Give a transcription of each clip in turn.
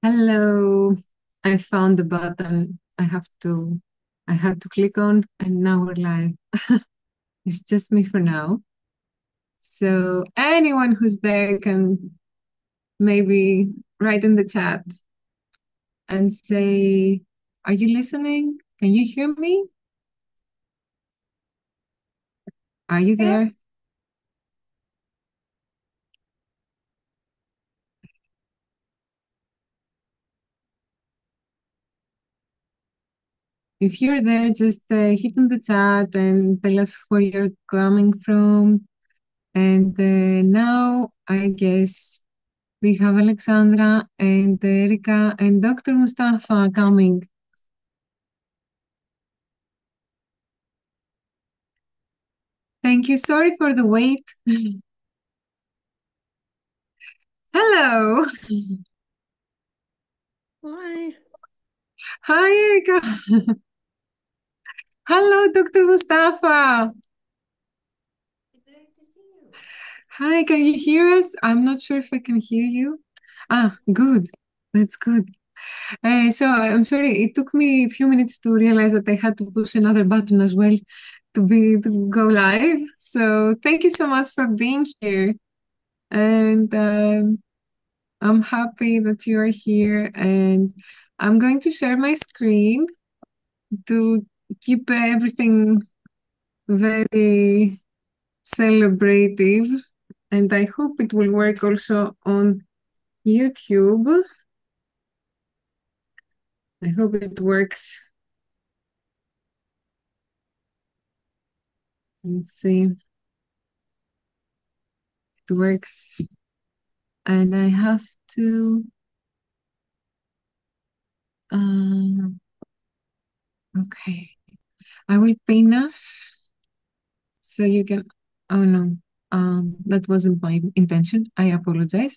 Hello. I found the button I have to click on, and now we're live. It's just me for now. So anyone who's there can maybe write in the chat and say, are you listening? Can you hear me? Are you there? If you're there, just hit in the chat and tell us where you're coming from. And now I guess we have Alexandra and Erika and Dr. Mustafa coming. Thank you. Sorry for the wait. Hello. Hi. Hi, Erika. Hello, Dr. Mustafa. Great to see you. Hi, can you hear us? I'm not sure if I can hear you. Good. That's good. So I'm sorry, it took me a few minutes to realize that I had to push another button as well to go live. So thank you so much for being here. And I'm happy that you are here, and I'm going to share my screen to keep everything very celebrative, and I hope it will work also on YouTube. I hope it works. Let's see. It works. And I have to okay. I will pin us so you can oh no. That wasn't my intention. I apologize.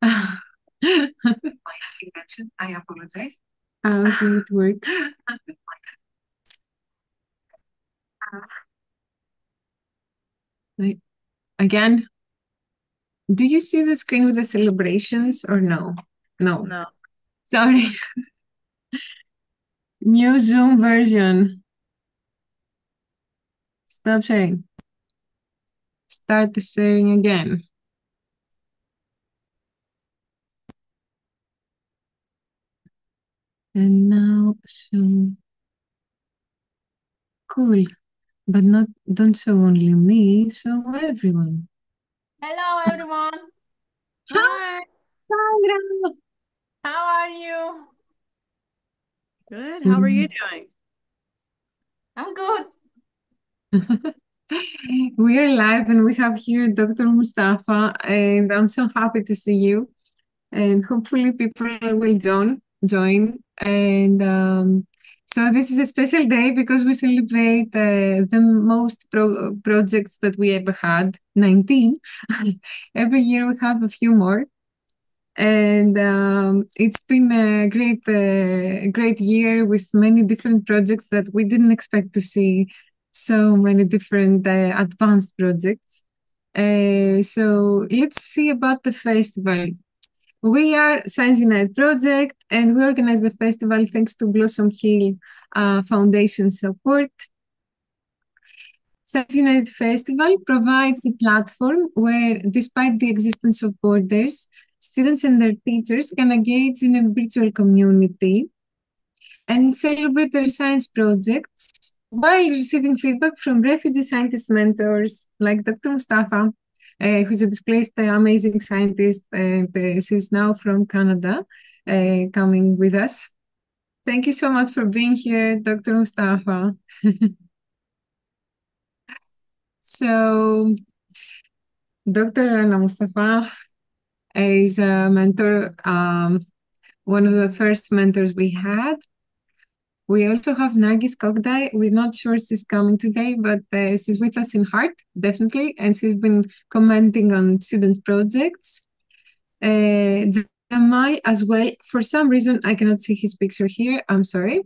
My intention. I apologize. Okay, it works. Right. Again, do you see the screen with the celebrations or no? No. No. Sorry. New Zoom version. Stop sharing. Start the sharing again. And now show. Cool. But don't show only me, show everyone. Hello, everyone. Hi. Sandra! How are you? Good. How are you doing? I'm good. We are live and we have here Dr. Mustafa, and I'm so happy to see you. And hopefully people will join. And so this is a special day because we celebrate the most projects that we ever had, 19. Every year we have a few more. And it's been a great year with many different projects that we didn't expect to see. So many different advanced projects. So let's see about the festival. We are Science Unite Project, and we organize the festival thanks to Blossom Hill Foundation support. Science Unite Festival provides a platform where, despite the existence of borders, students and their teachers can engage in a virtual community and celebrate their science projects while receiving feedback from refugee scientist mentors like Dr. Mustafa, who's a displaced amazing scientist, and she's now from Canada, coming with us. Thank you so much for being here, Dr. Mustafa. So, Dr. Rana Mustafa is a mentor, one of the first mentors we had. We also have Nargis Kogday. We're not sure she's coming today, but she's with us in heart, definitely. And she's been commenting on student projects. Jamal as well. For some reason, I cannot see his picture here. I'm sorry.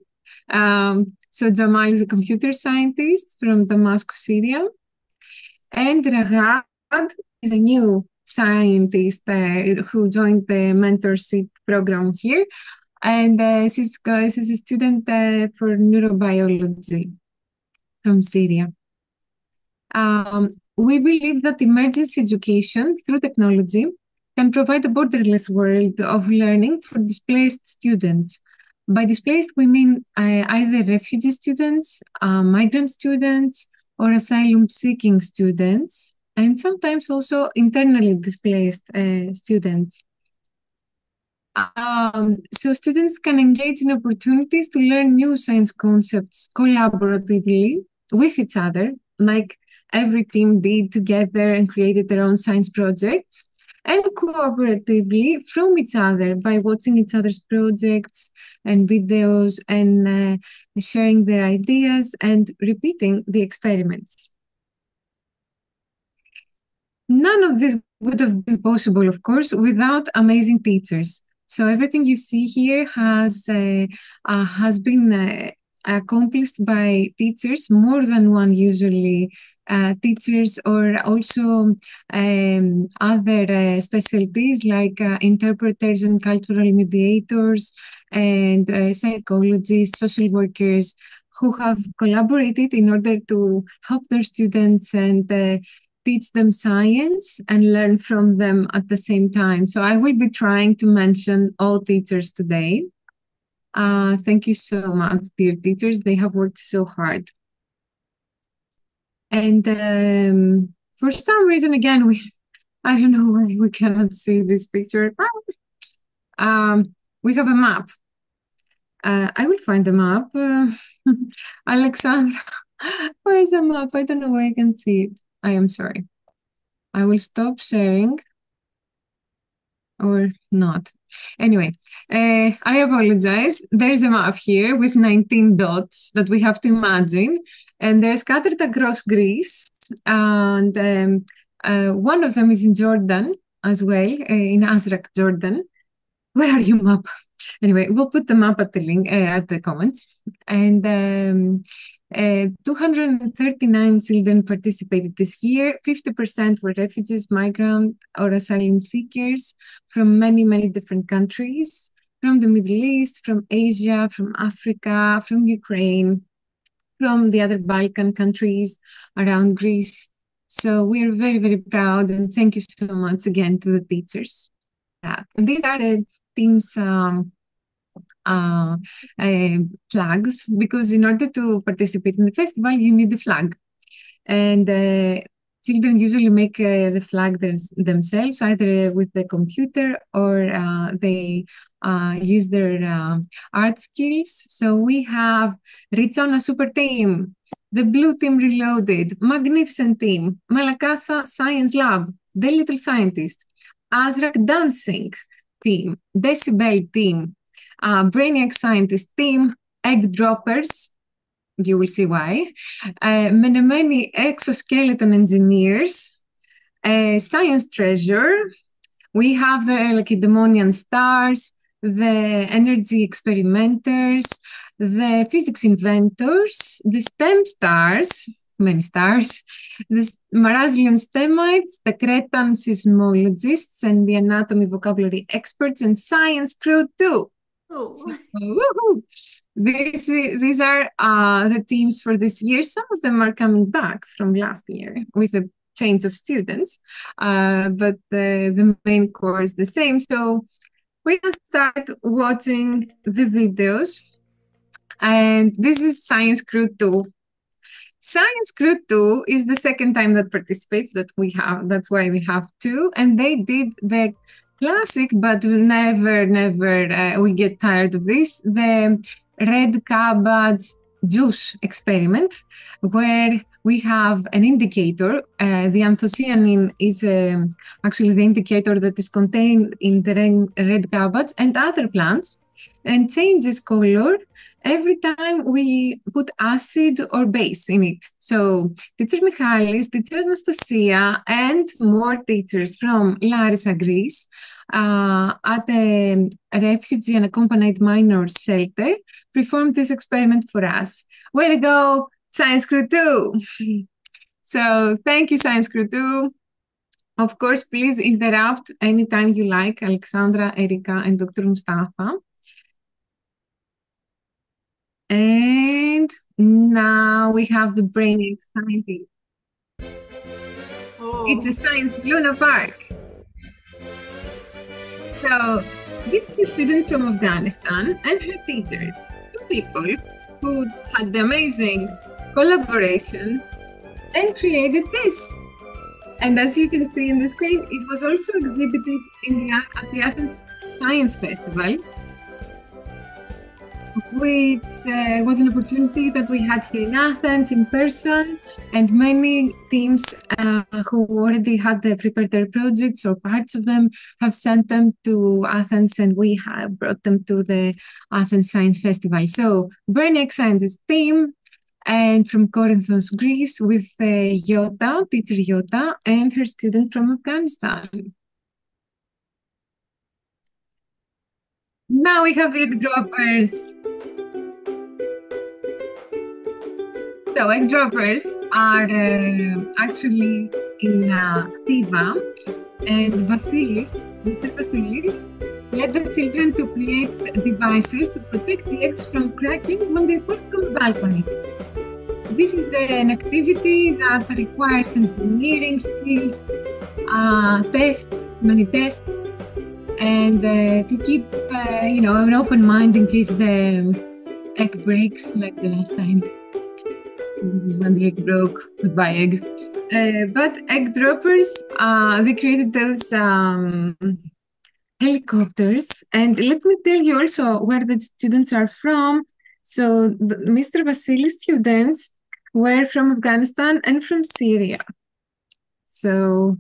So Jamal is a computer scientist from Damascus, Syria. And Ragad is a new scientist who joined the mentorship program here. And she's a student for neurobiology from Syria. We believe that emergency education through technology can provide a borderless world of learning for displaced students. By displaced, we mean either refugee students, migrant students, or asylum-seeking students, and sometimes also internally displaced students. So students can engage in opportunities to learn new science concepts collaboratively with each other, like every team did together and created their own science projects, and cooperatively from each other by watching each other's projects and videos and sharing their ideas and repeating the experiments. None of this would have been possible, of course, without amazing teachers. So everything you see here has been accomplished by teachers, more than one usually, teachers or also other specialties like interpreters and cultural mediators and psychologists, social workers who have collaborated in order to help their students and teach them science and learn from them at the same time. So I will be trying to mention all teachers today. Thank you so much, dear teachers. They have worked so hard. And for some reason, again, I don't know why we cannot see this picture. We have a map. I will find the map. Alexandra, where is the map? I don't know why I can see it. I am sorry. I will stop sharing or not. Anyway, I apologize. There's a map here with 19 dots that we have to imagine, and they're scattered across Greece. And one of them is in Jordan as well, in Azraq, Jordan. Where are you, map? Anyway, we'll put the map at the link at the comments. And 239 children participated this year. 50% were refugees, migrant, or asylum seekers from many, many different countries, from the Middle East, from Asia, from Africa, from Ukraine, from the other Balkan countries around Greece. So we're very, very proud, and thank you so much again to the teachers. And these are the team's flags, because in order to participate in the festival, you need a flag. And children usually make the flag themselves, either with the computer or they use their art skills. So we have Ritsona Super Team, the Blue Team Reloaded, Magnificent Team, Malakasa Science Lab, The Little Scientist, Azraq Dancing Team, Decibel Team, Brainiac Scientist Team, Egg Droppers, you will see why, Menemeni Exoskeleton Engineers, Science Treasure, we have the Lacedaemonian Stars, the Energy Experimenters, the Physics Inventors, the STEM Stars, many stars, the Maraslian STEMites, the Cretan Seismologists, and the Anatomy Vocabulary Experts, and Science Crew too. Oh. So, these are the teams for this year. Some of them are coming back from last year with a change of students, but the main core is the same. So we can start watching the videos. And this is Science Crew 2. Science Crew 2 is the second time that participates that we have. That's why we have two. And they did the classic, but never, we get tired of this, the red cabbage juice experiment, where we have an indicator. The anthocyanin is actually the indicator that is contained in the red cabbage and other plants, and changes color every time we put acid or base in it. So teacher Michalis, teacher Anastasia, and more teachers from Larissa, Greece, at a refugee and accompanied minors shelter, performed this experiment for us. Way to go, Science Crew 2! So thank you, Science Crew 2. Of course, please interrupt anytime you like, Alexandra, Erika, and Dr. Mustafa. And now we have the BrainX scientist. It's a science Luna Park. So this is a student from Afghanistan and her teacher, two people who had the amazing collaboration and created this. And as you can see in the screen, it was also exhibited at the Athens Science Festival, which was an opportunity that we had here in Athens in person, and many teams who already had prepared their projects or parts of them have sent them to Athens, and we have brought them to the Athens Science Festival. So BrainX Scientist team, and from Corinthos, Greece, with Yota, teacher Yota, and her student from Afghanistan. Now we have egg droppers. So egg droppers are actually in Thiva, and Vasilis, Mr. Vasilis, led the children to create devices to protect the eggs from cracking when they fall from a balcony. This is an activity that requires engineering skills, many tests, and to keep, an open mind in case the egg breaks, like the last time. This is when the egg broke. Goodbye, egg. But egg droppers, they created those helicopters. And let me tell you also where the students are from. So Mr. Vasilis' students were from Afghanistan and from Syria. So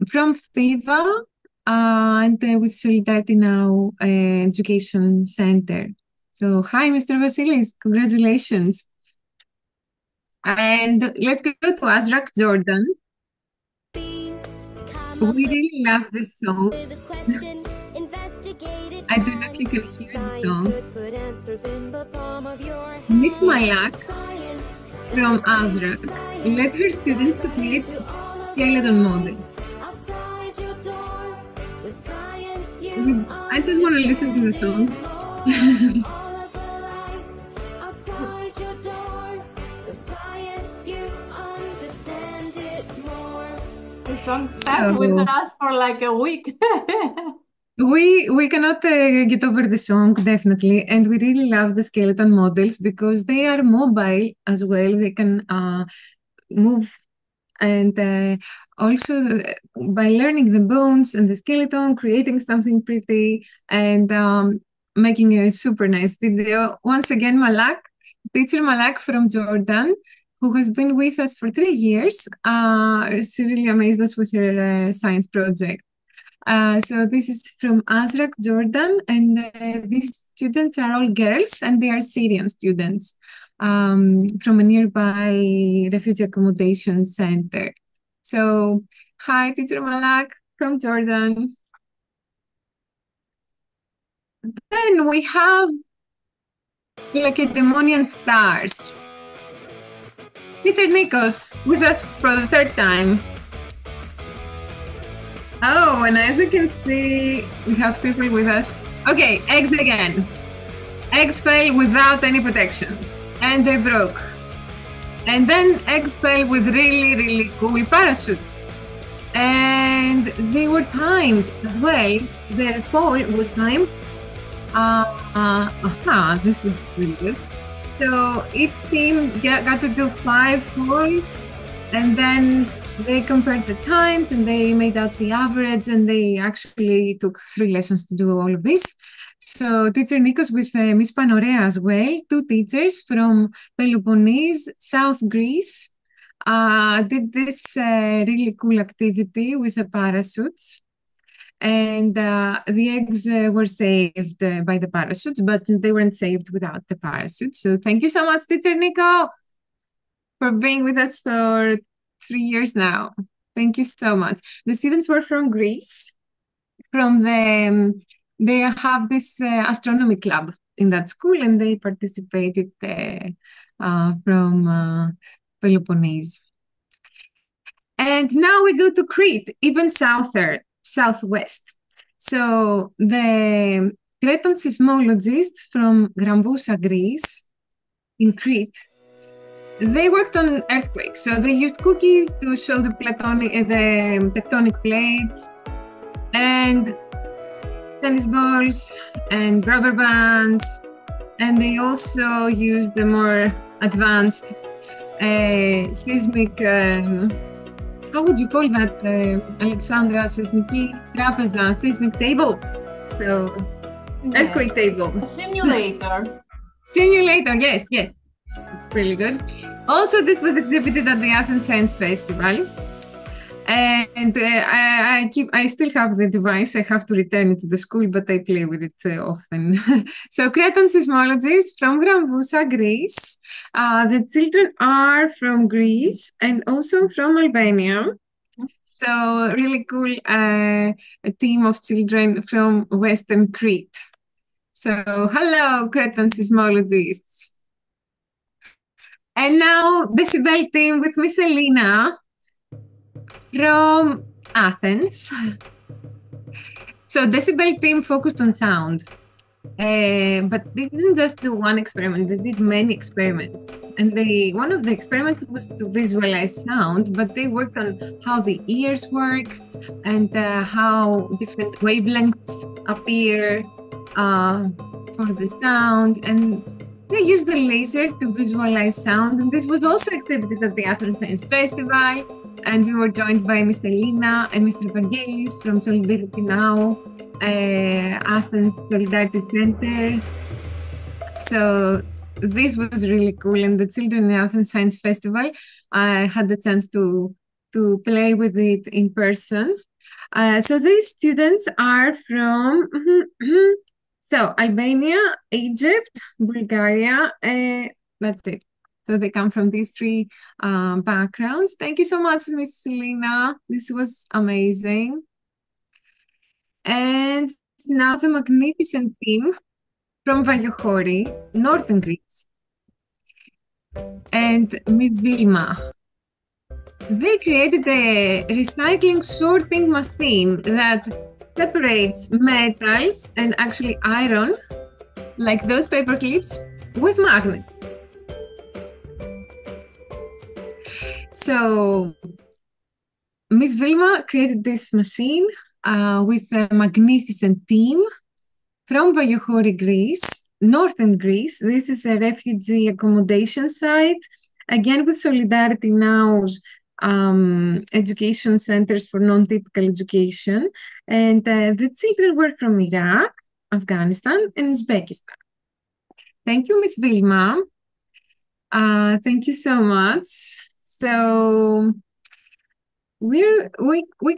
from Thiva and with Solidarity Now Education Center. So hi, Mr. Vasilis, congratulations. And let's go to Azrak, Jordan. We really love this song. I don't know if you can hear the song. Miss Malak from Azrak led her students to create skeleton models. I just want to listen to the song. The song stuck with us for like a week. We cannot get over the song, definitely, and we really love the skeleton models because they are mobile as well. They can move, and also by learning the bones and the skeleton, creating something pretty, and making a super nice video. Once again, Malak, teacher Malak from Jordan, who has been with us for 3 years. She really amazed us with her science project. So this is from Azrak, Jordan, and these students are all girls, and they are Syrian students from a nearby refugee accommodation center. So, hi, teacher Malak from Jordan. Then we have Lacedaemonian stars. Peter Nikos with us for the 3rd time. Oh, and as you can see, we have people with us. Okay, eggs again. Eggs fell without any protection, and they broke. And then eggs fell with really, really cool parachute. And they were timed as well. Their fall was timed. This is really good. So each team got to do 5 falls, and then they compared the times and they made out the average, and they actually took 3 lessons to do all of this. So teacher Nikos with Miss Panorea as well, 2 teachers from Peloponnese, South Greece, did this really cool activity with the parachutes. And the eggs were saved by the parachutes, but they weren't saved without the parachutes. So thank you so much, teacher Nico, for being with us for 3 years now. Thank you so much. The students were from Greece. They have this astronomy club in that school, and they participated from Peloponnese. And now we go to Crete, even southwest. So the Cretan seismologists from Gramvousa, Greece, in Crete, they worked on earthquakes. So they used cookies to show the tectonic plates, and tennis balls and rubber bands. And they also used the more advanced seismic, how would you call that, Alexandra? Seismic table. So, earthquake table. A simulator. Simulator, yes. Really good. Also, this was exhibited at the Athens Science Festival. And I still have the device. I have to return it to the school, but I play with it often. So Cretan seismologists from Gramvousa, Greece. The children are from Greece and also from Albania. So really cool, a team of children from Western Crete. So hello, Cretan seismologists. And now Decibel team with Miss Elena from Athens. So Decibel team focused on sound, but they didn't just do one experiment, they did many experiments. And one of the experiments was to visualize sound, but they worked on how the ears work and how different wavelengths appear for the sound. And they used the laser to visualize sound. And this was also exhibited at the Athens Science Festival. And we were joined by Mr. Lina and Mr. Vangelis from Solidarity Now, Athens Solidarity Center. So this was really cool. And the children in the Athens Science Festival, I had the chance to play with it in person. So these students are from Albania, Egypt, Bulgaria, that's it. So they come from these three backgrounds. Thank you so much, Miss Selena. This was amazing. And now the magnificent team from Valliochori, Northern Greece, and Miss Vilma. They created a recycling sorting machine that separates metals and actually iron, like those paper clips, with magnets. So Miss Vilma created this machine with a magnificent team from Valliochori, Greece, Northern Greece. This is a refugee accommodation site, again with Solidarity Now's education centers for non-typical education. And the children were from Iraq, Afghanistan, and Uzbekistan. Thank you, Miss Vilma. Thank you so much. So we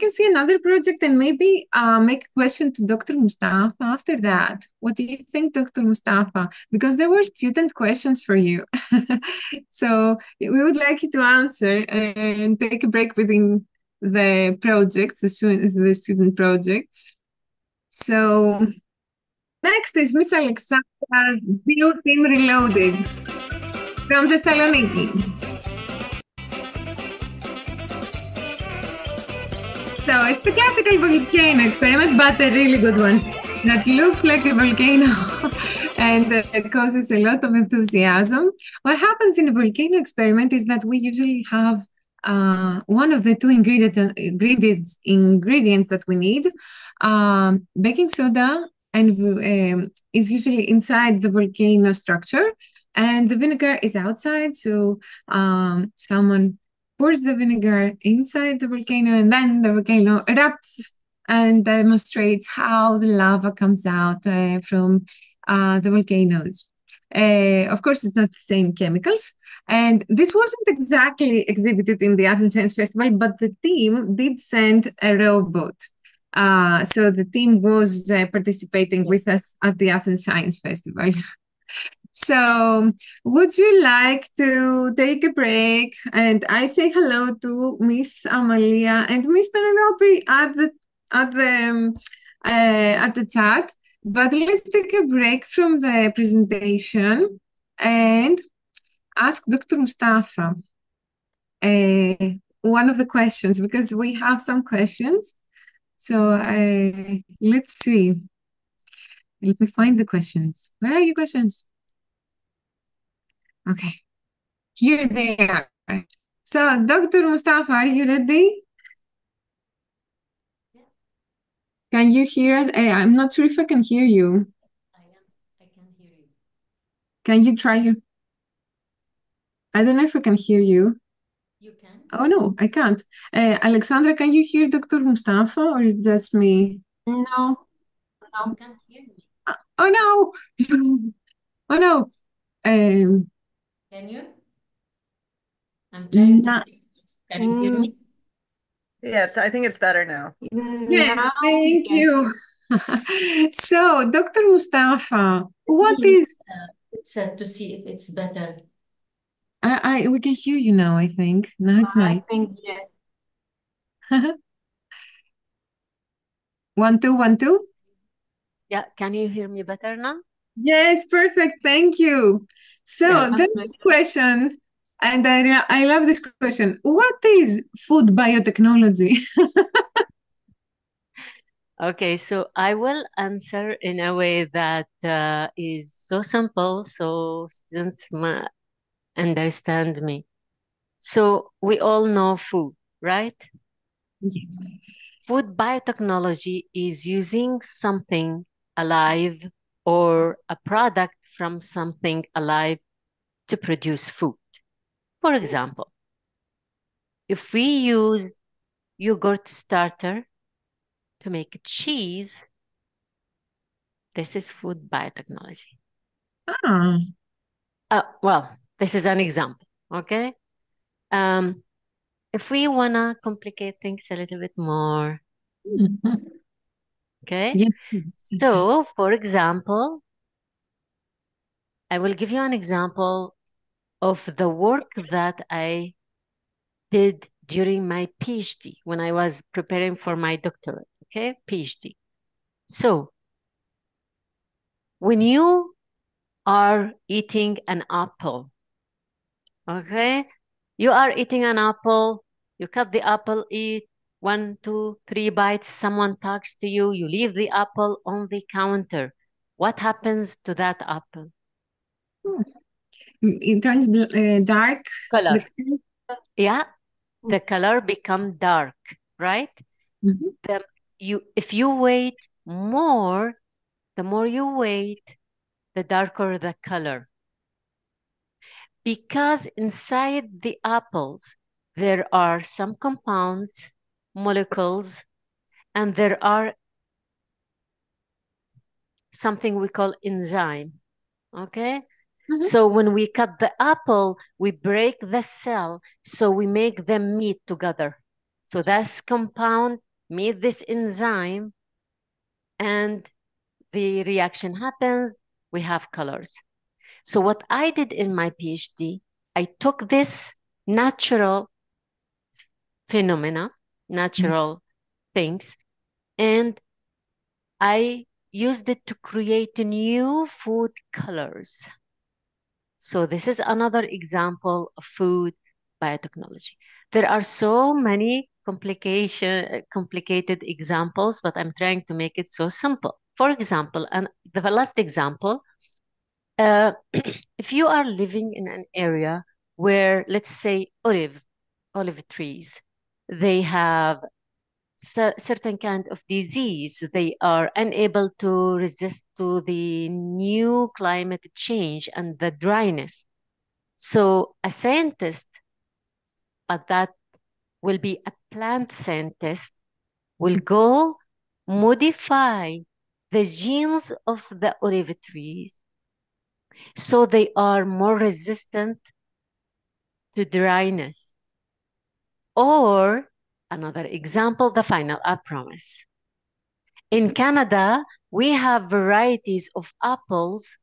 can see another project and maybe make a question to Dr. Mustafa after that. What do you think, Dr. Mustafa? Because there were student questions for you. So we would like you to answer and take a break within the projects, the student projects. So next is Miss Alexandra, Bio Team Reloaded from Thessaloniki. So it's the classical volcano experiment, but a really good one that looks like a volcano and causes a lot of enthusiasm. What happens in a volcano experiment is that we usually have one of the two ingredients that we need, baking soda, and is usually inside the volcano structure, and the vinegar is outside. So someone pours the vinegar inside the volcano, and then the volcano erupts and demonstrates how the lava comes out from the volcanoes. Of course, it's not the same chemicals. And this wasn't exactly exhibited in the Athens Science Festival, but the team did send a robot. So the team was participating with us at the Athens Science Festival. So would you like to take a break? And I say hello to Miss Amalia and Miss Penelope at the chat. But let's take a break from the presentation and ask Dr. Mustafa. one of the questions because we have some questions. So let's see. Let me find the questions. Where are your questions? Okay, here they are. So, Dr. Mustafa, are you ready? Can you hear us? I'm not sure if I can hear you. I can hear you. Can you try your... I don't know if I can hear you. You can? Oh, no, I can't. Alexandra, can you hear Dr. Mustafa or is that me? No, Oh. you can't hear me. Oh, no. Oh, no. Can you? I'm trying to No. speak. Can you hear me? Yes, I think it's better now. Yes, Now thank we you. So, Dr. Mustafa, what can. is... It's to see if it's better. we can hear you now, I think. Now it's I nice. think yes. 1, 2, 1, 2. Yeah, can you hear me better now? Yes, perfect. Thank you. So, Yeah, this question, and I love this question. What is food biotechnology? Okay, so I will answer in a way that is so simple so students understand me. So we all know food, right? Yes. Food biotechnology is using something alive or a product from something alive to produce food. For example, if we use yogurt starter to make cheese, this is food biotechnology. Ah, Well, this is an example, okay? If we wanna complicate things a little bit more, okay? yes. So, for example, I will give you an example of the work that I did during my PhD when I was preparing for my doctorate, okay? PhD. So, when you are eating an apple, okay? You are eating an apple, you cut the apple, eat 1, 2, 3 bites, someone talks to you, you leave the apple on the counter. What happens to that apple? It turns dark. Color. The... Yeah, the color become dark, right? Mhm. If you wait more, the more you wait, the darker the color. Because inside the apples, there are some compounds, molecules, and there are something we call enzyme, okay? So when we cut the apple, we break the cell, so we make them meet together. So this compound meet this enzyme, and the reaction happens, we have colors. So what I did in my PhD, I took this natural phenomena, natural things, and I used it to create new food colors. So this is another example of food biotechnology. There are so many complicated examples, but I'm trying to make it so simple. For example, and the last example, if you are living in an area where, let's say, olive trees, they have certain kind of disease, they are unable to resist to the new climate change and the dryness. So a scientist, but that will be a plant scientist, will go modify the genes of the olive trees so they are more resistant to dryness. Or another example, the final I promise. In Canada, we have varieties of apples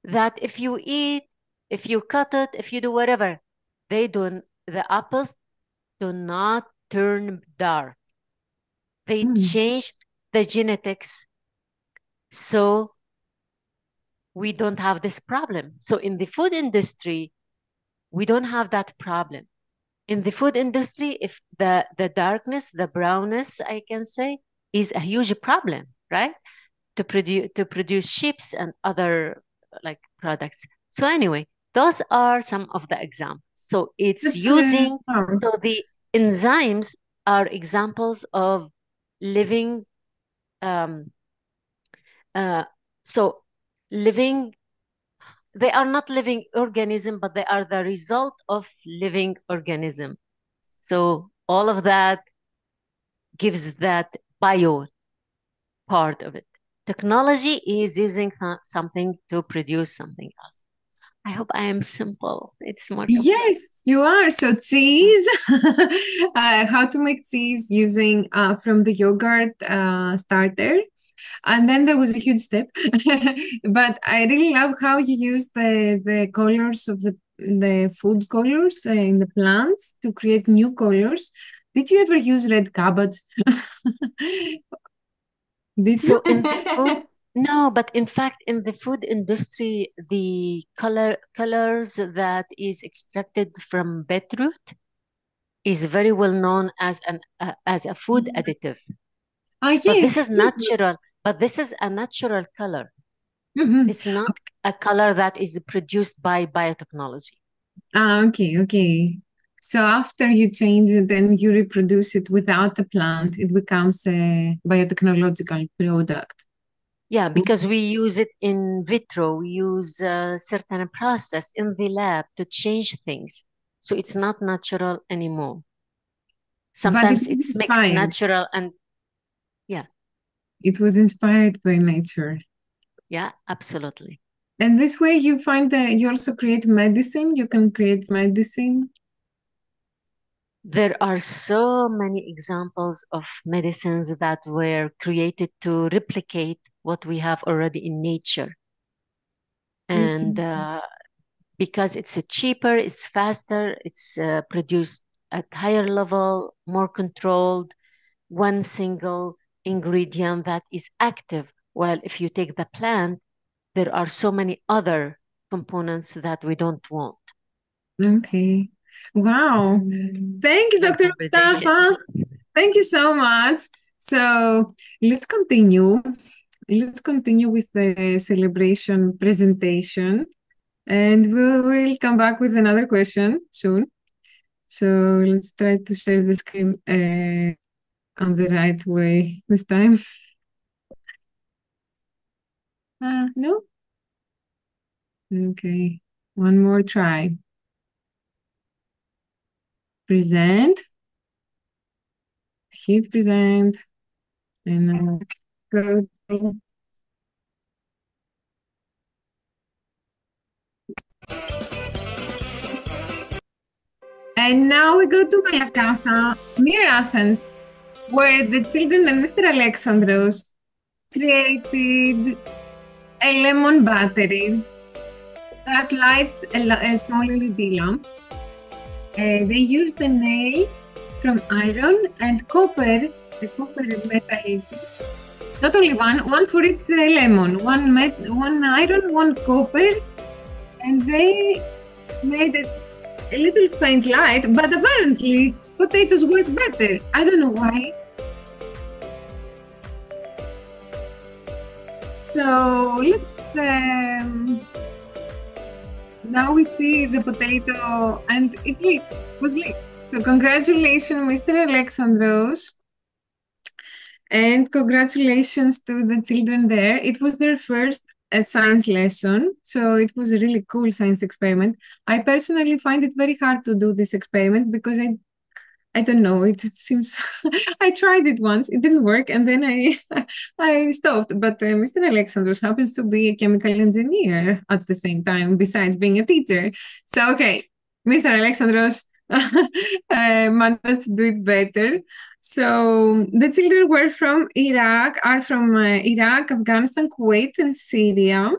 that if you eat, if you cut it, if you do whatever, the apples do not turn dark. They changed the genetics, so we don't have this problem. So in the food industry, we don't have that problem. in the food industry, if the darkness, the brownness, I can say, is a huge problem, right? To produce chips and other like products. So anyway, those are some of the examples. So it's That's using, wow. so the enzymes are examples of living, um, uh, so living, they are not living organism, but they are the result of living organism. So all of that gives that bio part of it. Technology is using something to produce something else. I hope I am simple. It's more complex. Yes, you are. So cheese, how to make cheese using from the yogurt starter. And then there was a huge step. But I really love how you use the colors of the food colors in the plants to create new colors. Did you ever use red cabbage? Did you? So in the food, no, but in fact, in the food industry, the colors that is extracted from beetroot is very well known as a food additive. Ah, But this yes. is natural. But this is a natural color. Mhm. It's not a color that is produced by biotechnology. Ah, okay, okay. So after you change it, then you reproduce it without the plant, it becomes a biotechnological product. Yeah, because we use it in vitro. We use a certain process in the lab to change things. So it's not natural anymore. But it Sometimes was it's mixed inspired. natural and yeah, It was inspired by nature. yeah, absolutely. And this way you find that you also create medicine. You can create medicine. There are so many examples of medicines that were created to replicate what we have already in nature. It's, And because it's cheaper, it's faster, it's produced at higher level, more controlled, one single ingredient that is active. While if you take the plant, there are so many other components that we don't want. okay. Wow. Thank you, Long Dr. conversation. Mustafa. Thank you so much. So let's continue. Let's continue with the celebration presentation. And we will come back with another question soon. So let's try to share the screen on the right way this time. No? Okay. One more try. Present. Hit present. And close. And now we go to Malakatha, near Athens, where the children and Mr. Alexandros created a lemon battery that lights a small LED lamp. They used a nail from iron and copper, the copper metal. Not only one for each lemon, one iron, one copper, and they made it a little faint light, but apparently potatoes work better. I don't know why. So let's now we see the potato and it was lit. So congratulations, Mr. Alexandros. And congratulations to the children there. It was their first science lesson, so it was a really cool science experiment. I personally find it very hard to do this experiment because I don't know, it seems I tried it once, it didn't work, and then I I stopped. But Mr. Alexandros happens to be a chemical engineer at the same time, besides being a teacher. So okay, Mr. Alexandros managed to do it better. So the children were from Iraq, are from Iraq, Afghanistan, Kuwait, and Syria.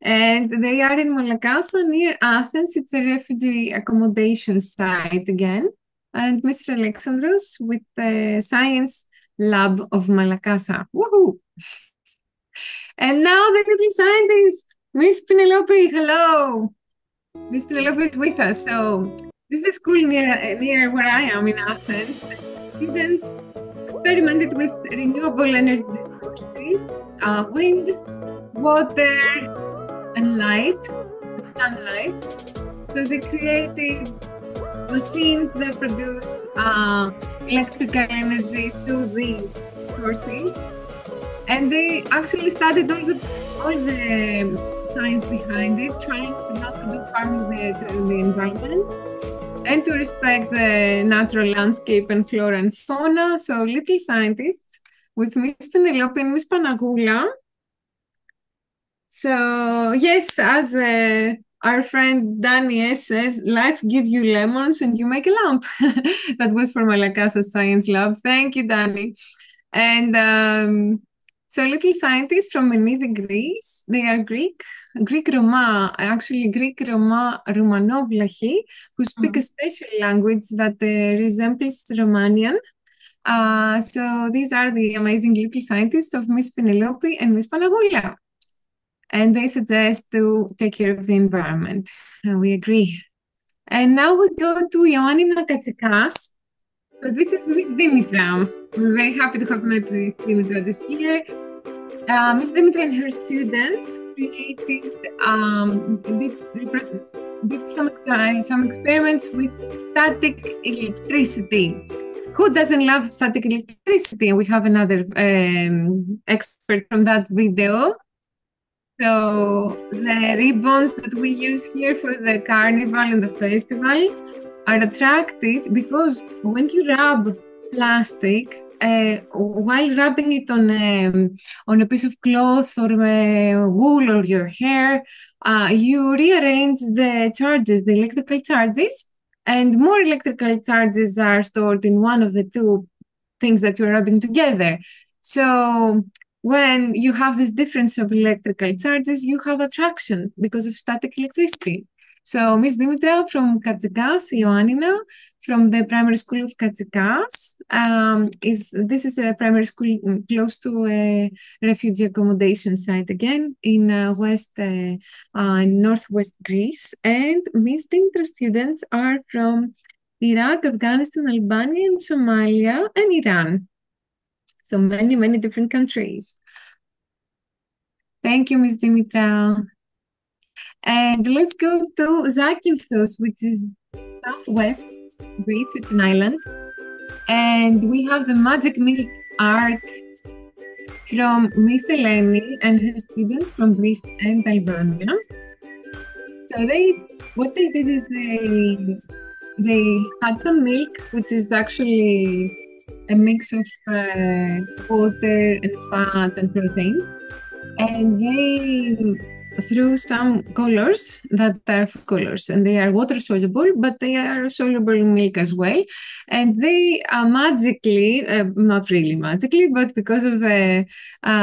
And they are in Malakasa near Athens. It's a refugee accommodation site again. And Mr. Alexandros with the Science Lab of Malakasa. Woohoo! And now the little scientist, Miss Penelope. Hello. Miss Penelope is with us. So This is a school near where I am in Athens. Students experimented with renewable energy sources, wind, water, and light, sunlight. So they created machines that produce electrical energy through these sources. And they actually studied all the science behind it, trying not to do harm to the environment and to respect the natural landscape and flora and fauna. So little scientists with Miss Penelope and Miss Panagoula. So yes, as our friend Danny says, life give you lemons and you make a lamp. That was for Malakasa Science Lab. Thank you, Danny. And so little scientists from Menide, Greece, they are Greek Roma, actually Greek Roma, Romanovlachi, who speak a special language that resembles Romanian. So these are the amazing little scientists of Miss Penelope and Miss Panagoula. And they suggest to take care of the environment. And we agree. And now we go to Ioannina Katsikas. So this is Miss Dimitra. We're very happy to have met Miss Dimitra this year. Miss Dimitra and her students created, did some experiments with static electricity. Who doesn't love static electricity? We have another expert from that video. So the ribbons that we use here for the carnival and the festival are attracted because when you rub plastic, while rubbing it on a piece of cloth or wool or your hair, you rearrange the charges, the electrical charges, and more electrical charges are stored in one of the two things that you're rubbing together. So when you have this difference of electrical charges, you have attraction because of static electricity. So Miss Dimitra from Katsikas, Ioannina, from the primary school of Katsikas, this is a primary school close to a refugee accommodation site again in northwest Greece. And Miss Dimitra students are from Iraq, Afghanistan, Albania, and Somalia, and Iran. So many, many different countries. Thank you, Ms. Dimitra. And let's go to Zakynthos, which is southwest Greece. It's an island. And we have the Magic Milk Art from Miss Eleni and her students from Greece and Albania. So what they did is they had some milk, which is actually a mix of water and fat and protein, and they threw some colors that are food colors, and they are water soluble, but they are soluble in milk as well. And they magically, not really magically, but because of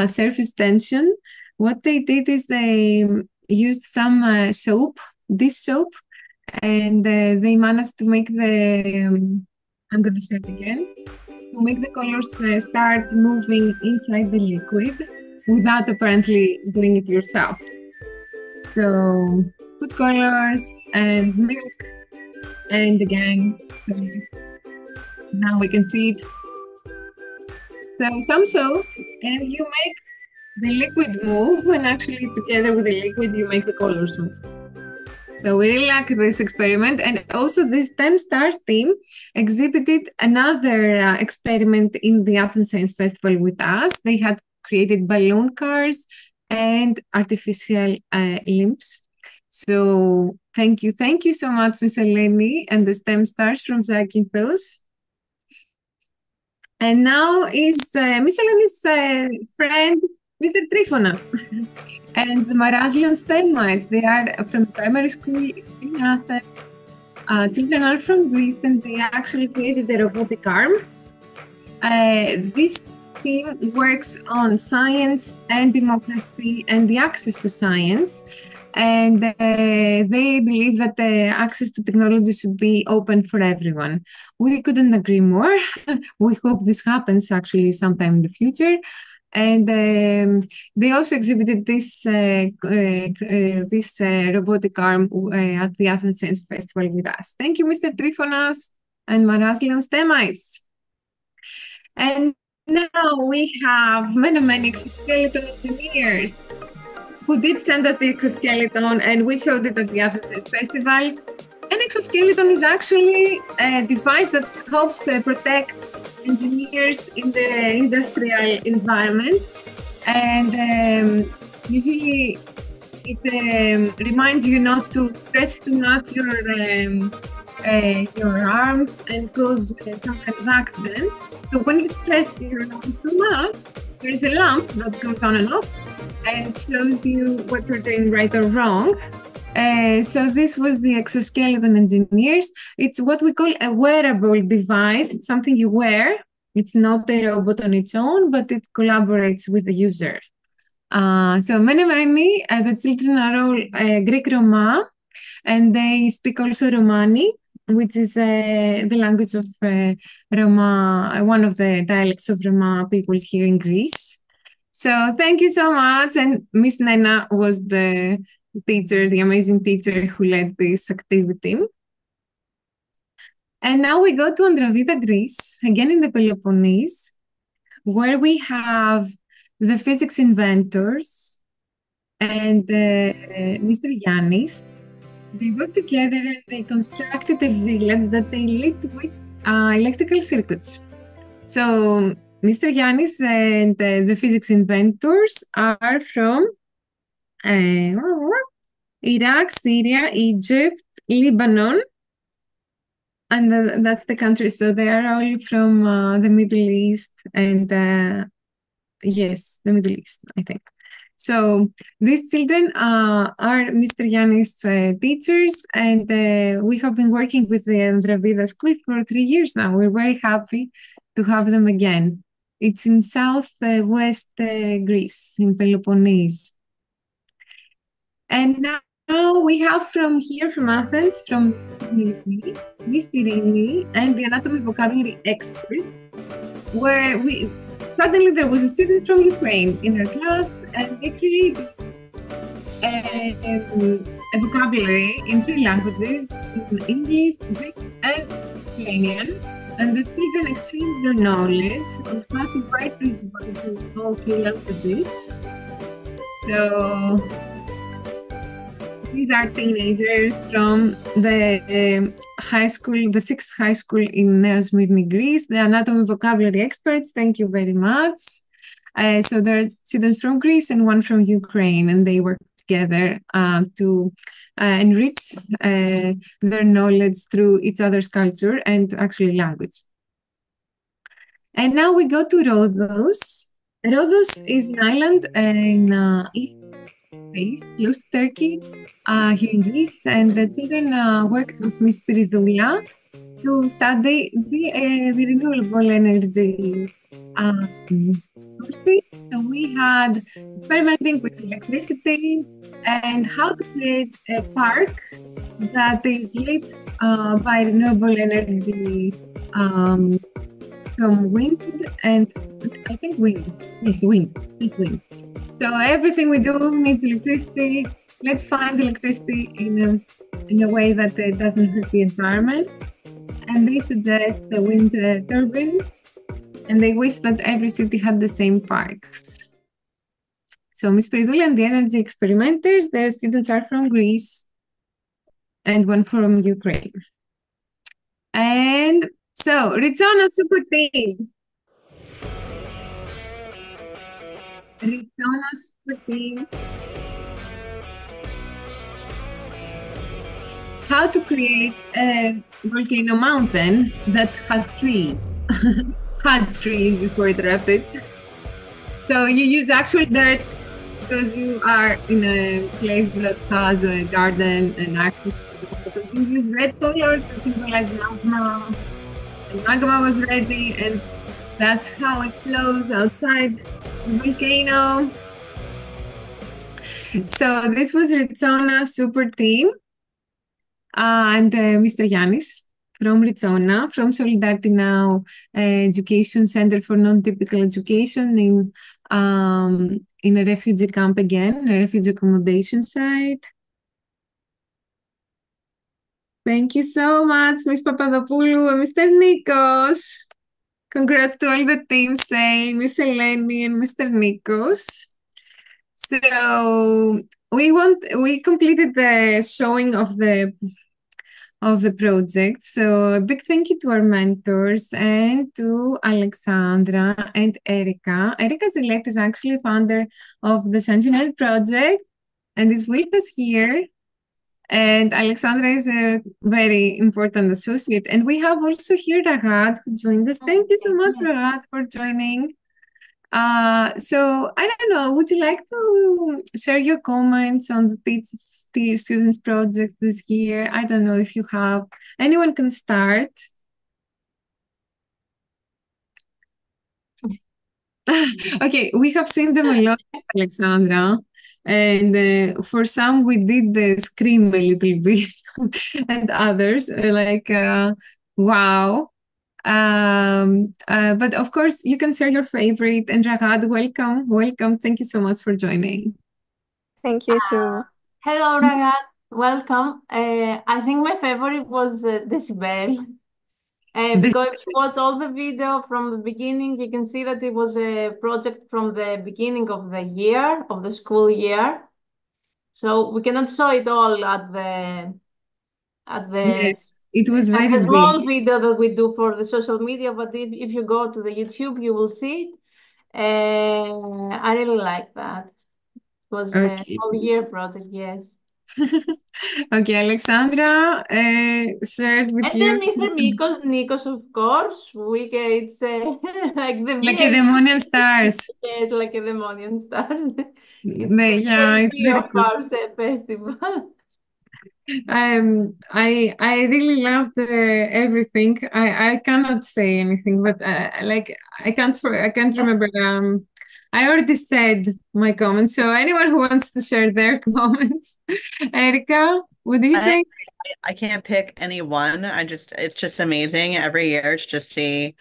surface tension, what they did is they used some soap, dish soap, and they managed to make I'm going to show it again, to make the colors start moving inside the liquid without apparently doing it yourself. So food colors and milk, and again, now we can see it. So some soap, and you make the liquid move, and actually together with the liquid you make the colors move. So we really like this experiment. And also this STEM Stars team exhibited another experiment in the Athens Science Festival with us. They had created balloon cars and artificial limbs. So thank you so much, Miss Eleni and the STEM Stars from Zakynthos. And now is Miss Eleni's friend, Mr. Trifonas, and the Maraslion STEM Mites. They are from primary school in Athens. Children are from Greece, and they actually created a robotic arm. This team works on science and democracy and the access to science. And they believe that the access to technology should be open for everyone. We couldn't agree more. We hope this happens actually sometime in the future. And they also exhibited this robotic arm at the Athens Science Festival with us. Thank you, Mr. Trifonas and Maraslion Stemites. And now we have many exoskeleton engineers who did send us the exoskeleton, and we showed it at the Athens Science Festival. An exoskeleton is actually a device that helps protect engineers in the industrial environment, and usually it reminds you not to stretch too much your arms and cause some kind of accident. So when you stress your arms too much, there is a lamp that goes on and off and shows you what you're doing right or wrong. So this was the exoskeleton engineers. It's what we call a wearable device. It's something you wear. It's not a robot on its own, but it collaborates with the user. So many, the children are all Greek Roma, and they speak also Romani, which is the language of Roma, one of the dialects of Roma people here in Greece. So thank you so much. And Miss Nena was the teacher, the amazing teacher who led this activity. And now we go to Andravida, Greece, again in the Peloponnese, where we have the physics inventors and Mr. Yannis. They got together and they constructed a village that they lit with electrical circuits. So Mr. Yannis and the physics inventors are from Iraq, Syria, Egypt, Lebanon, and that's the country. So they are all from the Middle East and yes, the Middle East, I think. So these children are Mr. Yannis' teachers, and we have been working with the Andravida School for 3 years now. We're very happy to have them again. It's in southwest Greece, in Peloponnese. And now we have from here, from Athens, from Miss Irini, and the anatomy vocabulary experts, where suddenly there was a student from Ukraine in her class, and they created a vocabulary in 3 languages, in English, Greek, and Ukrainian. And the children exchanged their knowledge on how to write these words in all 3 languages. So these are teenagers from the high school, the 6th high school in Nea Smyrni, Greece, the anatomy vocabulary experts. Thank you very much. So there are students from Greece and one from Ukraine, and they work together to enrich their knowledge through each other's culture and actually language. And now we go to Rhodos. Rhodos is an island in East Greece, close to Turkey, here in Greece, and the children worked with Miss Spiridoula to study the renewable energy courses. So we had experimenting with electricity and how to create a park that is lit by renewable energy from wind and I think wind. Yes, wind. Just wind. So everything we do needs electricity. Let's find electricity in a way that it doesn't hurt the environment. And they suggest the wind turbine, and they wish that every city had the same parks. So Miss Peridoula and the energy experimenters, their students are from Greece and one from Ukraine. And so Rizona Super Team. Rizona Super Team. How to create a volcano mountain that has trees. Had trees before it rapids. So you use actual dirt because you are in a place that has a garden and access to the water. You use red color to symbolize magma. And magma was ready, and that's how it flows outside the volcano. So this was Rizona Super Team. And Mr. Yannis from Rizona, from Solidarity Now Education Center for Non-Typical Education in in a refugee camp again, a refugee accommodation site. Thank you so much, Miss Papadopoulou and Mr. Nikos. Congrats to all the team, say Miss Eleni and Mr. Nikos. So we completed the showing of the project. So a big thank you to our mentors and to Alexandra and Erica. Erica Zillet is actually founder of the Sentinel project and is with us here. And Alexandra is a very important associate. And we have also here Ragad who joined us. Thank you so much, Ragad, for joining. So I don't know, would you like to share your comments on the students project this year? I don't know if you have, anyone can start. Okay, we have seen them a lot, Alexandra, and for some we did scream a little bit, and others like wow. But of course, you can share your favorite. And Ragad, welcome. Thank you so much for joining. Thank you too. Hello, Ragad. Welcome. I think my favorite was Decibel. Because if you watch all the video from the beginning, you can see that it was a project from the beginning of the year, of the school year. So we cannot show it all at the Yes, it was very a small big. video that we do for the social media, but if you go to the YouTube, you will see it. I really like that. It was a whole year project, yes. Okay, Alexandra shared with And you. then Mr. Nikos, of course, it's like the Like a Demonian Stars. Yes, like a Demonian Stars. Yeah, it's very of cool. our festival. I really loved everything. I cannot say anything, but like I can't remember. I already said my comments. So anyone who wants to share their comments, Erica, what do you think? I can't pick any one. It's just amazing every year to just see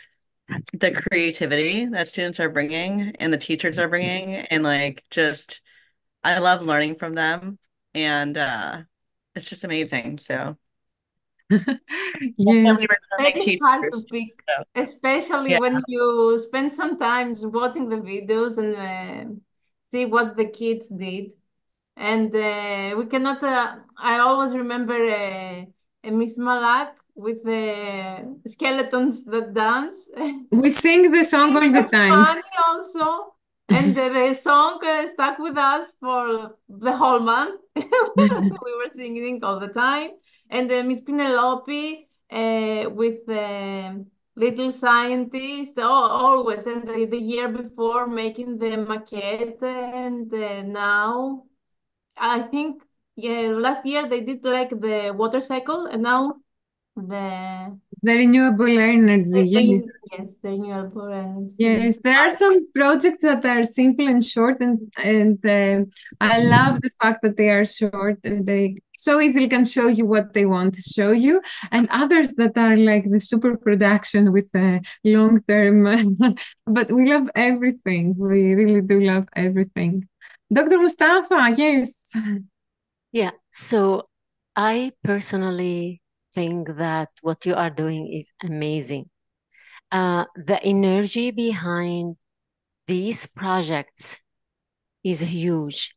the creativity that students are bringing and the teachers are bringing, and like just I love learning from them, and it's just amazing. So Yes. Very hard to pick, especially Yeah. when you spend some time watching the videos and see what the kids did. And we cannot, I always remember Miss Malak with the skeletons that dance. We sing the song all the That's time. funny also. And the song stuck with us for the whole month. We were singing all the time. And Miss Penelope with Little Scientist, always. And the year before making the maquette. And now, I think, yeah, last year they did like the water cycle. And now the renewable energy, yes. Yes, the renewable energy. Yes, there are some projects that are simple and short, and I love the fact that they are short and they so easily can show you what they want to show you, and others that are like the super production with a long term. But we love everything. We really do love everything. Dr. Mustafa, yes. Yeah, so I personally think that what you are doing is amazing. The energy behind these projects is huge.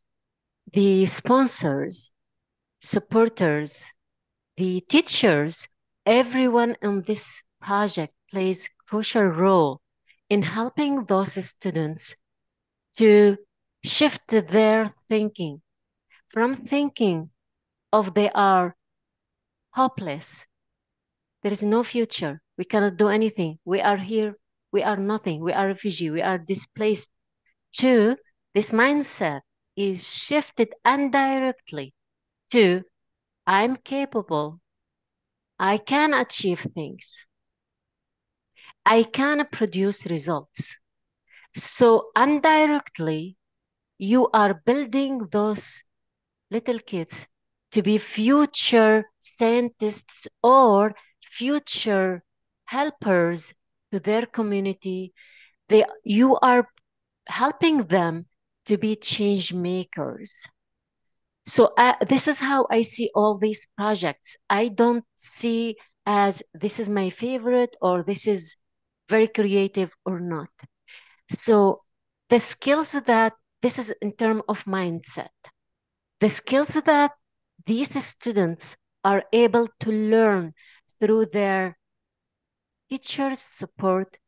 The sponsors, supporters, the teachers, everyone in this project plays crucial role in helping those students to shift their thinking from thinking of they are hopeless. There is no future. We cannot do anything. We are here. We are nothing. We are refugee. We are displaced. To this mindset is shifted indirectly to I'm capable. I can achieve things. I can produce results. So indirectly, you are building those little kids to be future scientists or future helpers to their community. You are helping them to be change makers. So this is how I see all these projects. I don't see as this is my favorite or this is very creative or not. So the skills that this is in terms of mindset, the skills that these students are able to learn through their teachers' support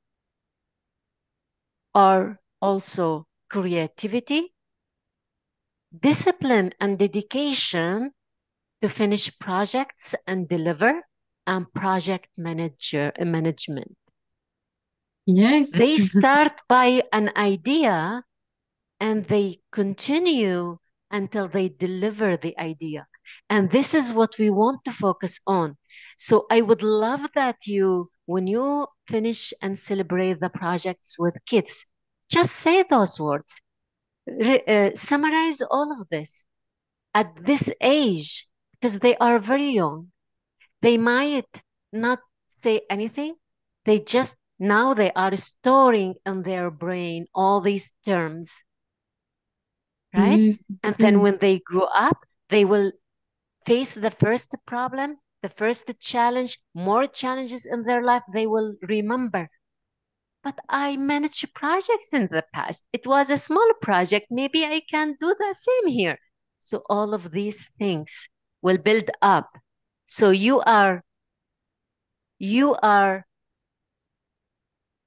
are also creativity, discipline, and dedication to finish projects and deliver, and project management. Yes. They start by an idea and they continue until they deliver the idea. And this is what we want to focus on. So I would love that when you finish and celebrate the projects with kids, just say those words. Summarize all of this at this age because they are very young. They might not say anything. Now they are storing in their brain all these terms, right? Yes, And true. then when they grow up, they will face the first problem, the first challenge, more challenges in their life. They will remember, but I managed projects in the past. It was a small project. Maybe I can do the same here. So all of these things will build up. So you are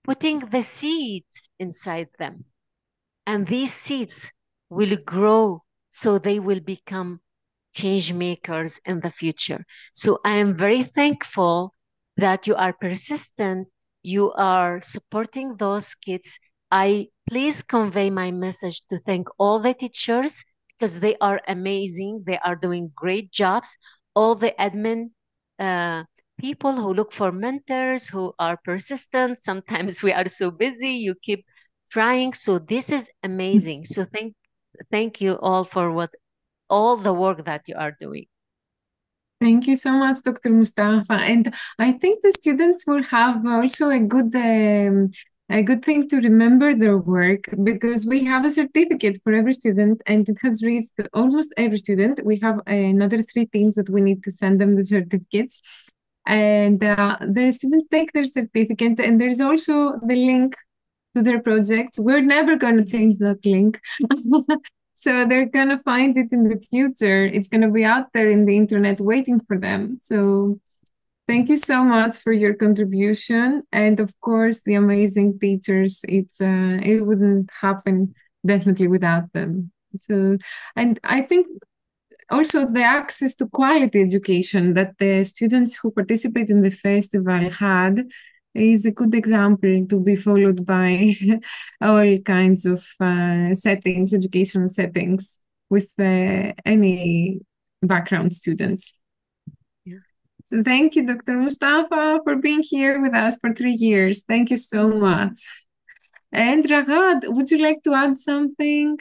putting the seeds inside them. And these seeds will grow so they will become change makers in the future. So I am very thankful that you are persistent, you are supporting those kids. I please convey my message to thank all the teachers because they are amazing. They are doing great jobs. All the admin people who look for mentors, who are persistent. Sometimes we are so busy, you keep trying. So this is amazing. So thank you all for all the work that you are doing. Thank you so much, Dr. Mustafa. And I think the students will have also a good thing to remember their work because we have a certificate for every student and it has reached almost every student. We have another 3 teams that we need to send them the certificates. And the students take their certificate and there's also the link to their project. We're never going to change that link. So they're going to find it in the future. It's going to be out there in the internet waiting for them. So thank you so much for your contribution. And of course, the amazing teachers. It wouldn't happen definitely without them. So, and I think also the access to quality education that the students who participate in the festival had is a good example to be followed by all kinds of settings, educational settings with any background students. Yeah. So thank you, Dr. Mustafa, for being here with us for 3 years. Thank you so much. And Ragad, would you like to add something?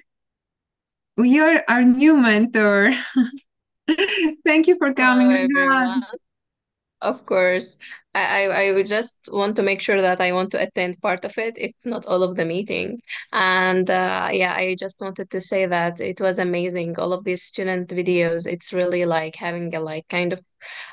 You're our new mentor. Thank you for coming, Hello, Ragad. everyone. Of course, I would just want to make sure that I want to attend part of it, if not all of the meeting. And yeah, I just wanted to say that it was amazing. All of these student videos, it's really like having a like kind of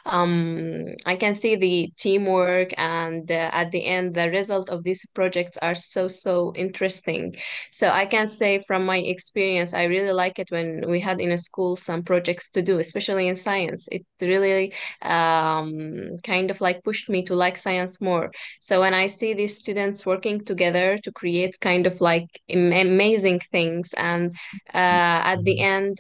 I can see the teamwork and at the end, the result of these projects are so interesting. So I can say from my experience, I really like it when we had in a school some projects to do, especially in science. It really kind of like pushed me to like science more. So when I see these students working together to create kind of like amazing things, and at the end,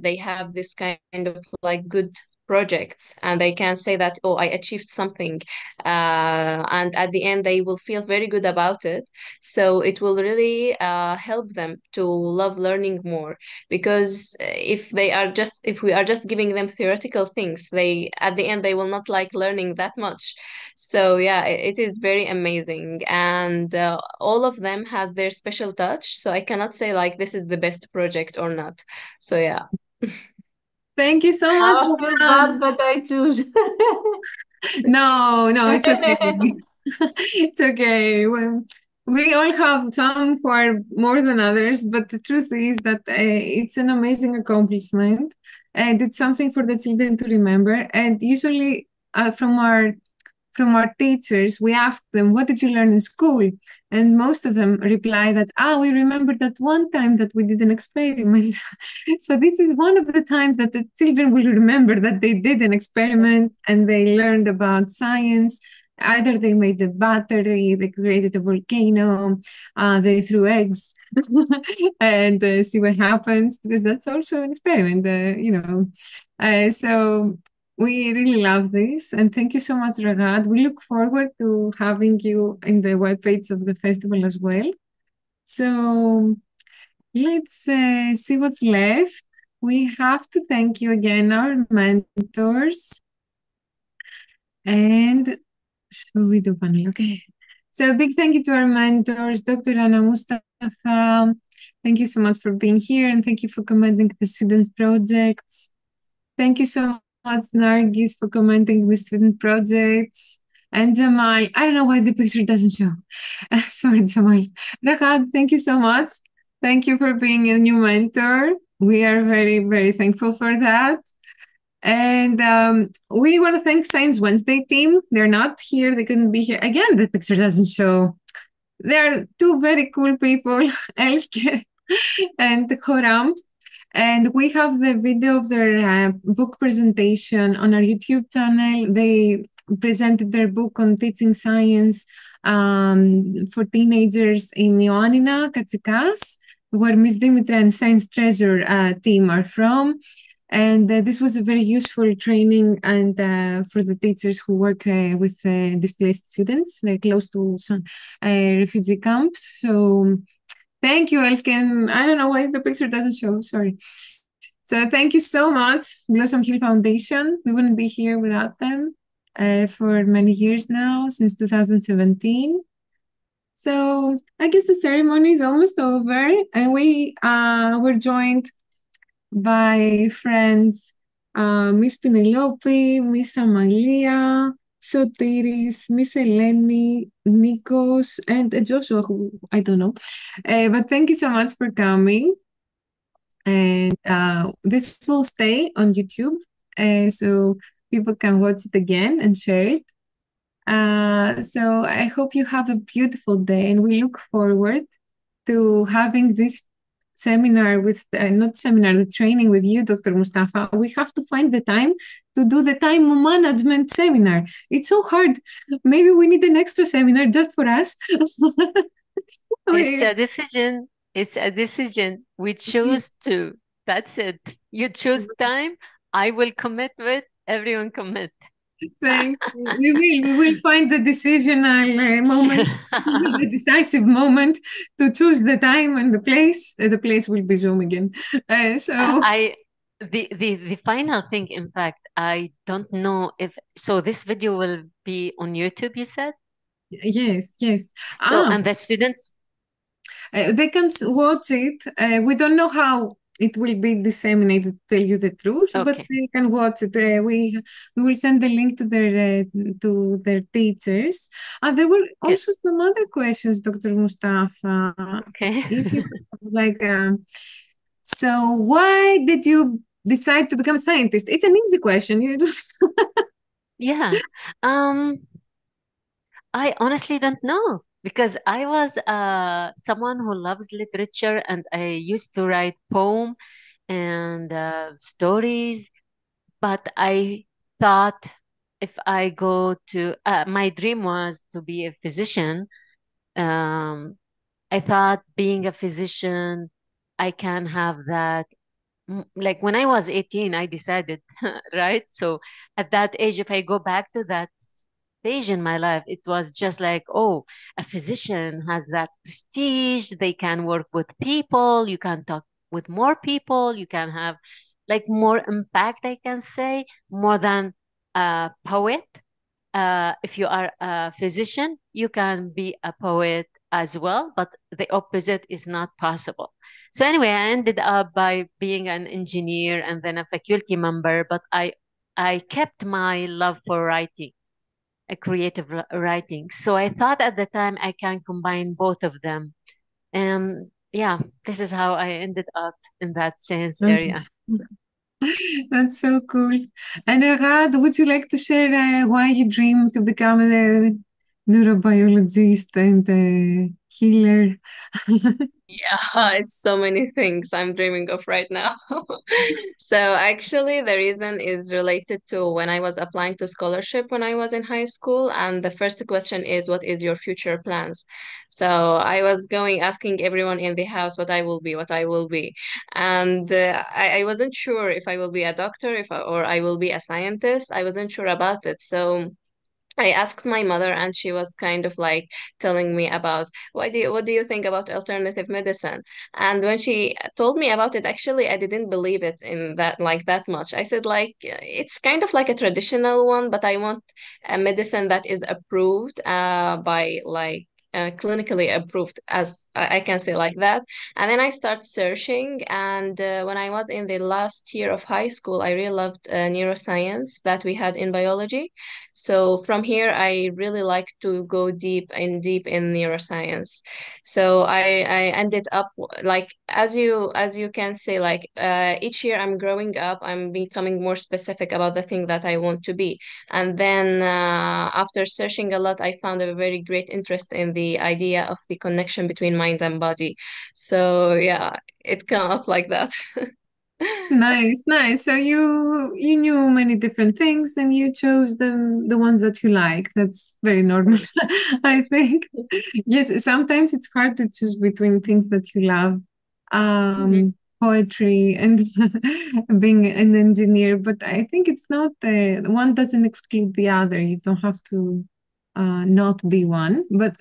they have this kind of like good projects and they can say that, oh, I achieved something, and at the end they will feel very good about it. So it will really help them to love learning more, because if we are just giving them theoretical things, they at the end they will not like learning that much. So yeah, it is very amazing, and all of them had their special touch, so I cannot say like this is the best project or not. So yeah. Thank you so much, Now I feel Ragad. bad that I choose. No, it's okay. It's okay. Well, We all have some who are more than others, but the truth is that it's an amazing accomplishment, and it's something for the children to remember. And usually, from our teachers, we ask them, "What did you learn in school?" And most of them reply that, "We remember that one time that we did an experiment." So this is one of the times that the children will remember that they did an experiment and they learned about science. Either they made a battery, they created a volcano, they threw eggs and see what happens, because that's also an experiment, So we really love this. And thank you so much, Ragad. We look forward to having you in the webpage of the festival as well. So let's see what's left. We have to thank you again, our mentors. And so we do panel, okay. So a big thank you to our mentors, Dr. Anna Mustafa. Thank you so much for being here, and thank you for commenting the student projects. Thank you so much, Nargis, for commenting the student projects. And Jamal, I don't know why the picture doesn't show. Sorry, Jamal. Rahad, thank you so much. Thank you for being a new mentor. We are very, very thankful for that. And we want to thank Science Wednesday team. They're not here. They couldn't be here. Again, the picture doesn't show. They're two very cool people, Elske and Horam. And we have the video of their book presentation on our YouTube channel. They presented their book on teaching science for teenagers in Ioannina, Katsikas, where Miss Dimitra and Science Treasure team are from. And this was a very useful training and for the teachers who work with displaced students close to some refugee camps. So thank you, Elsken. I don't know why the picture doesn't show, sorry. So thank you so much, Blossom Hill Foundation. We wouldn't be here without them for many years now, since 2017. So I guess the ceremony is almost over, and we were joined by friends Miss Penelope, Miss Amalia, Sotiris, Miss Eleni, Nikos, and Joshua, who I don't know. But thank you so much for coming. And this will stay on YouTube, so people can watch it again and share it. So I hope you have a beautiful day, and we look forward to having this seminar with, not seminar, the training with you, Dr. Mustafa. We have to find the time to do the time management seminar. It's so hard. Maybe we need an extra seminar just for us. It's a decision. It's a decision. We choose to. That's it. You choose time. I will commit with. Everyone commit. Thank you. We will find the decisional moment, the decisive moment to choose the time and the place. The place will be Zoom again. The final thing, in fact, I don't know if so. This video will be on YouTube, you said? Yes, yes. So and the students, they can watch it. We don't know how it will be disseminated, to tell you the truth, but they can watch it. We will send the link to their teachers. There were also some other questions, Dr. Mustafa. Okay. If you like, so why did you decide to become a scientist? It's an easy question. You just yeah. I honestly don't know, because I was someone who loves literature, and I used to write poem and stories, but I thought if I go to my dream was to be a physician. I thought being a physician, I can have that. Like when I was 18, I decided, right? So at that age, if I go back to that stage in my life, it was just like, oh, a physician has that prestige. They can work with people. You can talk with more people. You can have like more impact, I can say, more than a poet. If you are a physician, you can be a poet as well, but the opposite is not possible. So anyway, I ended up by being an engineer and then a faculty member, but I kept my love for writing. creative writing. So I thought at the time I can combine both of them. And yeah, this is how I ended up in that science area. That's so cool. And Ragad, would you like to share why you dream to become a neurobiologist and a healer? Yeah, it's so many things I'm dreaming of right now. So actually, the reason is related to when I was applying to scholarship when I was in high school, and the first question is, what is your future plans? So I was going asking everyone in the house what I will be, what I will be, and I wasn't sure if I will be a doctor, or I will be a scientist. I wasn't sure about it, so I asked my mother, and she was kind of like telling me about what do you think about alternative medicine? And when she told me about it, actually I didn't believe it in that much. I said like it's kind of like a traditional one, but I want a medicine that is approved by like clinically approved, as I can say like that. And then I start searching, and when I was in the last year of high school, I really loved neuroscience that we had in biology. So from here, I really like to go deep in neuroscience. So I ended up like as you can say like each year I'm growing up, I'm becoming more specific about the thing that I want to be. And then after searching a lot, I found a very great interest in the idea of the connection between mind and body. So yeah, it came up like that. Nice, nice. So you knew many different things and you chose the ones that you like. That's very normal, I think. Yes, sometimes it's hard to choose between things that you love, Mhm. poetry and being an engineer. But I think it's not one doesn't exclude the other. You don't have to not be one, but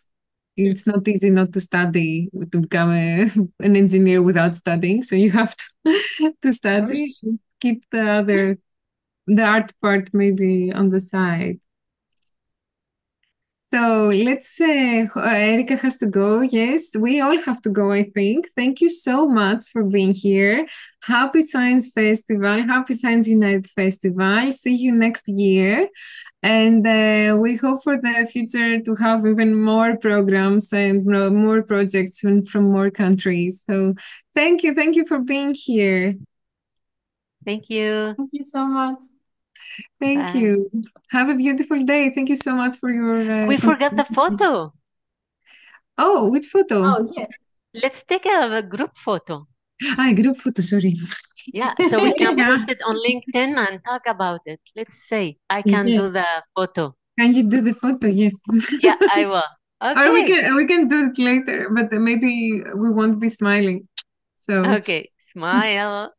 it's not easy not to study to become an engineer without studying. So you have to Of study, course. keep the art part maybe on the side. So let's say Erika has to go. Yes, we all have to go, I think. Thank you so much for being here. Happy Science Festival, Happy Science Unite Festival. See you next year. And we hope for the future to have even more programs and more projects from more countries. So thank you. Thank you for being here. Thank you. Thank you so much. Thank Bye. you. Have a beautiful day. Thank you so much for your We forgot the contribution. photo. Oh, which photo? Oh, yes. Let's take a group photo. Group photo, sorry. Yeah, so we can Yeah, post it on LinkedIn and talk about it. Let's say I can yeah. do the photo. Can you do the photo? Yes. Yeah, I will. Or Okay. we can do it later, but maybe we won't be smiling. So Okay. Smile.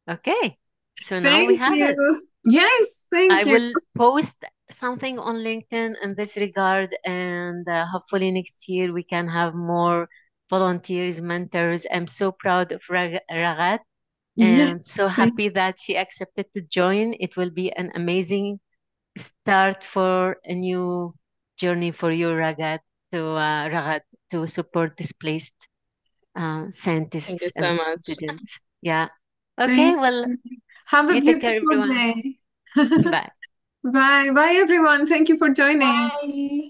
Okay. So now we thank have it. you. Yes, I thank you. will post something on LinkedIn in this regard, and hopefully next year we can have more volunteers, mentors. I'm so proud of Ragat Yeah, and so thank happy that she accepted to join. It will be an amazing start for a new journey for you, Ragat, to support displaced Thank you scientists so and much. students. Yeah. thank Okay, well, you. Have a you take care, beautiful everyone. day. Bye. Bye. Bye, everyone. Thank you for joining. Bye.